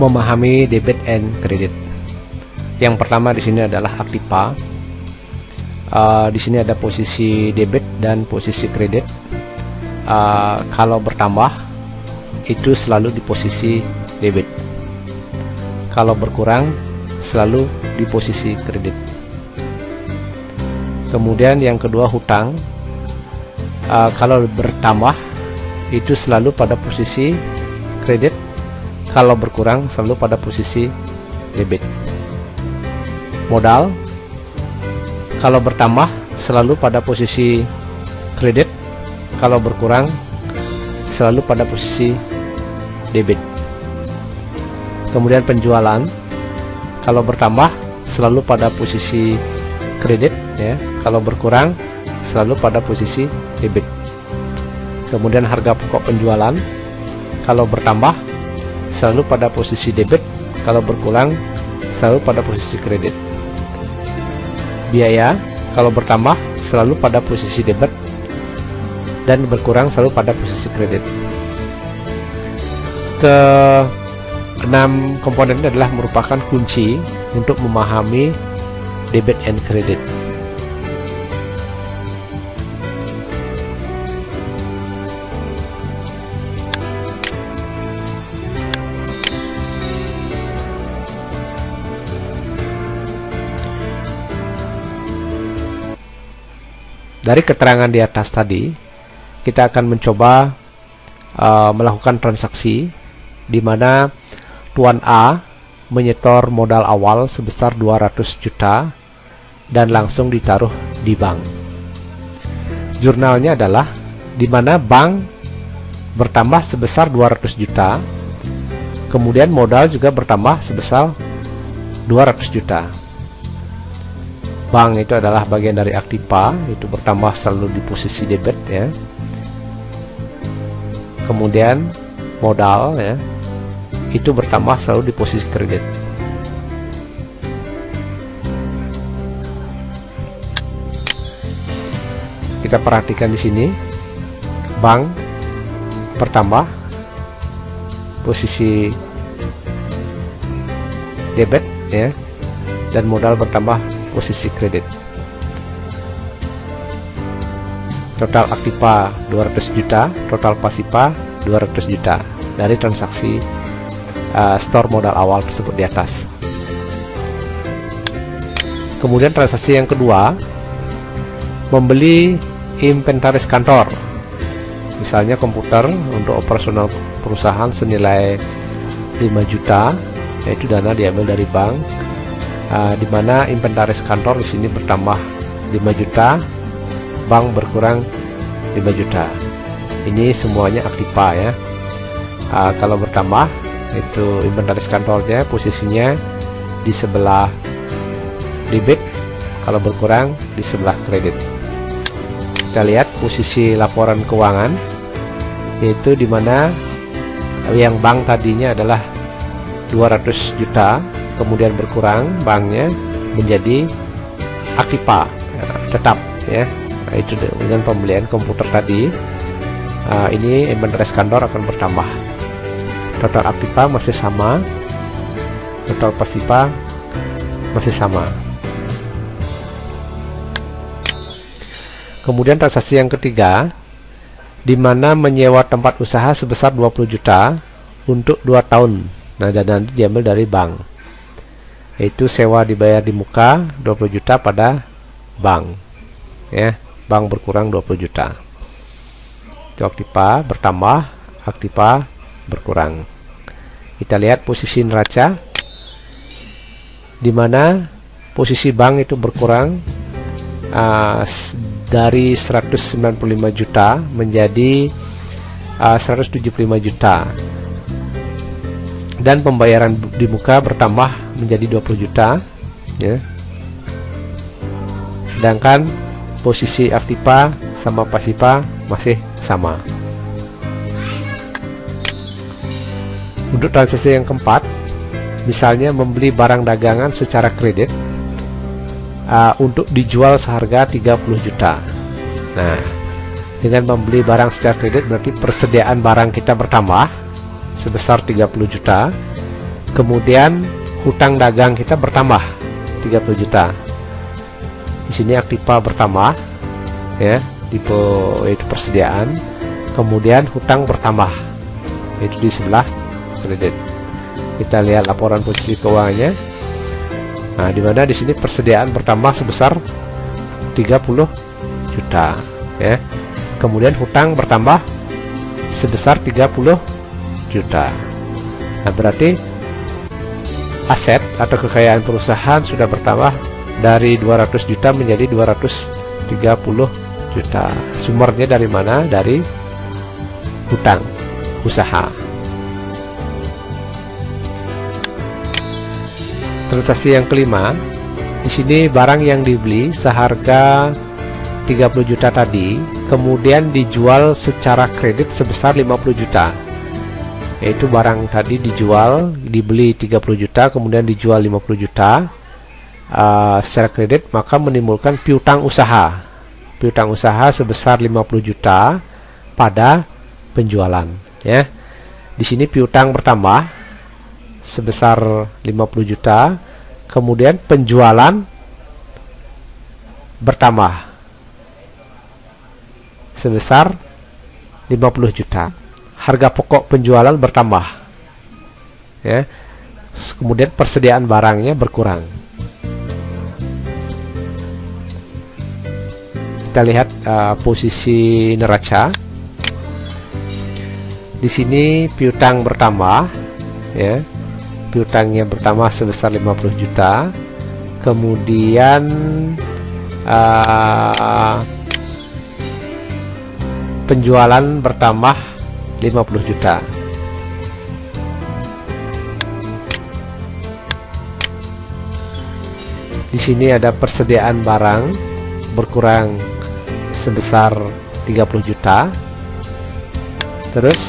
memahami debit and credit. Yang pertama di sini adalah aktiva. Di sini ada posisi debit dan posisi kredit. Kalau bertambah itu selalu di posisi debit. Kalau berkurang selalu di posisi kredit. Kemudian yang kedua hutang. Kalau bertambah itu selalu pada posisi kredit. Kalau berkurang selalu pada posisi debit. Modal, kalau bertambah selalu pada posisi kredit, kalau berkurang selalu pada posisi debit. Kemudian penjualan, kalau bertambah selalu pada posisi kredit, ya. Kalau berkurang selalu pada posisi debit. Kemudian harga pokok penjualan, kalau bertambah selalu pada posisi debit, kalau berkurang selalu pada posisi kredit. Biaya, kalau bertambah selalu pada posisi debit dan berkurang selalu pada posisi kredit. Keenam komponen ini adalah merupakan kunci untuk memahami debit and credit. Dari keterangan di atas tadi, kita akan mencoba melakukan transaksi di mana Tuan A menyetor modal awal sebesar 200 juta dan langsung ditaruh di bank. Jurnalnya adalah di mana bank bertambah sebesar 200 juta, kemudian modal juga bertambah sebesar 200 juta. Bank itu adalah bagian dari aktiva, itu bertambah selalu di posisi debit, ya. Kemudian modal, ya, itu bertambah selalu di posisi kredit. Kita perhatikan di sini, bank bertambah posisi debit, ya, dan modal bertambah posisi kredit. Total aktiva 200 juta, total pasiva 200 juta dari transaksi store modal awal tersebut di atas. Kemudian transaksi yang kedua, membeli inventaris kantor, misalnya komputer untuk operasional perusahaan senilai 5 juta, yaitu dana diambil dari bank. Di mana inventaris kantor di sini bertambah 5 juta, bank berkurang 5 juta. Ini semuanya aktiva, ya. Kalau bertambah itu inventaris kantornya posisinya di sebelah debit, kalau berkurang di sebelah kredit. Kita lihat posisi laporan keuangan, yaitu di mana yang bank tadinya adalah 200 juta, kemudian berkurang banknya menjadi aktiva, tetap, ya. Nah, itu dengan pembelian komputer tadi, ini inventaris kantor akan bertambah. Total aktiva masih sama, total pasiva masih sama. Kemudian transaksi yang ketiga, di mana menyewa tempat usaha sebesar 20 juta untuk 2 tahun. Nah, dana diambil dari bank, yaitu sewa dibayar di muka 20 juta pada bank, ya. Bank berkurang 20 juta. Itu aktiva bertambah, aktiva berkurang. Kita lihat posisi neraca, di mana posisi bank itu berkurang dari 195 juta menjadi 175 juta, dan pembayaran di muka bertambah menjadi 20 juta, ya. Sedangkan posisi aktiva sama pasiva masih sama. Untuk transaksi yang keempat, misalnya membeli barang dagangan secara kredit untuk dijual seharga 30 juta. Nah, dengan membeli barang secara kredit berarti persediaan barang kita bertambah sebesar 30 juta, Kemudian hutang dagang kita bertambah 30 juta. Di sini aktiva bertambah ya, yaitu persediaan. Kemudian hutang bertambah yaitu di sebelah kredit. Kita lihat laporan posisi keuangannya. Nah, di mana di sini persediaan bertambah sebesar 30 juta ya. Kemudian hutang bertambah sebesar 30 juta. Nah, berarti aset atau kekayaan perusahaan sudah bertambah dari 200 juta menjadi 230 juta. Sumbernya dari mana? Dari hutang usaha. Transaksi yang kelima, di sini barang yang dibeli seharga 30 juta tadi kemudian dijual secara kredit sebesar 50 juta. Yaitu barang tadi dibeli 30 juta kemudian dijual 50 juta secara kredit, maka menimbulkan piutang usaha. Piutang usaha sebesar 50 juta pada penjualan ya. Di sini piutang bertambah sebesar 50 juta, kemudian penjualan bertambah sebesar 50 juta. Harga pokok penjualan bertambah ya. Kemudian persediaan barangnya berkurang. Kita lihat posisi neraca. Di sini piutang bertambah ya. Piutangnya bertambah sebesar 50 juta. Kemudian penjualan bertambah 50 juta. Di sini ada persediaan barang berkurang sebesar 30 juta. Terus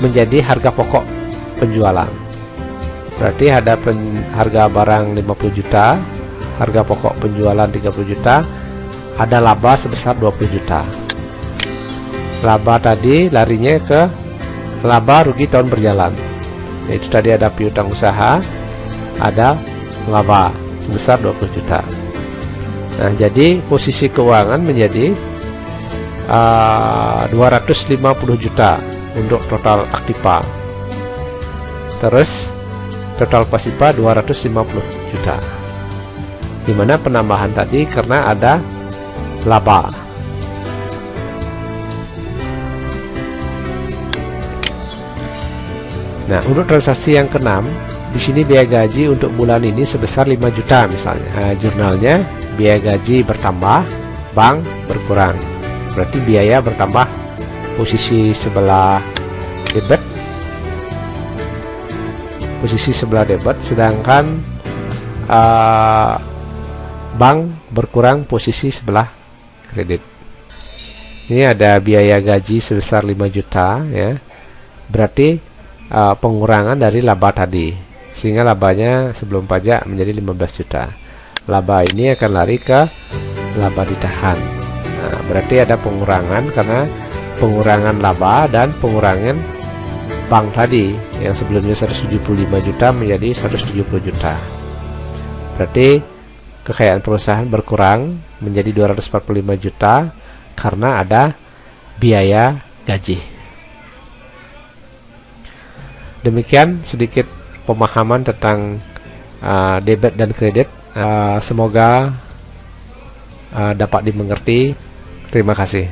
menjadi harga pokok penjualan. Berarti ada harga barang 50 juta, harga pokok penjualan 30 juta, ada laba sebesar 20 juta. Laba tadi larinya ke laba rugi tahun berjalan. Yaitu tadi ada piutang usaha, ada laba sebesar 20 juta. Nah, jadi posisi keuangan menjadi 250 juta untuk total aktiva. Terus total pasiva 250 juta. Dimana penambahan tadi karena ada laba. Nah, untuk transaksi yang keenam, di sini biaya gaji untuk bulan ini sebesar 5 juta misalnya. Nah, jurnalnya biaya gaji bertambah, bank berkurang. Berarti biaya bertambah posisi sebelah debit. Posisi sebelah debit, sedangkan bank berkurang posisi sebelah kredit. Ini ada biaya gaji sebesar 5 juta ya. Berarti pengurangan dari laba tadi, sehingga labanya sebelum pajak menjadi 15 juta. Laba ini akan lari ke laba ditahan. Nah, berarti ada pengurangan karena pengurangan laba dan pengurangan bank tadi yang sebelumnya 175 juta menjadi 170 juta. Berarti kekayaan perusahaan berkurang menjadi 245 juta karena ada biaya gaji. Demikian sedikit pemahaman tentang debit dan kredit. Semoga dapat dimengerti. Terima kasih.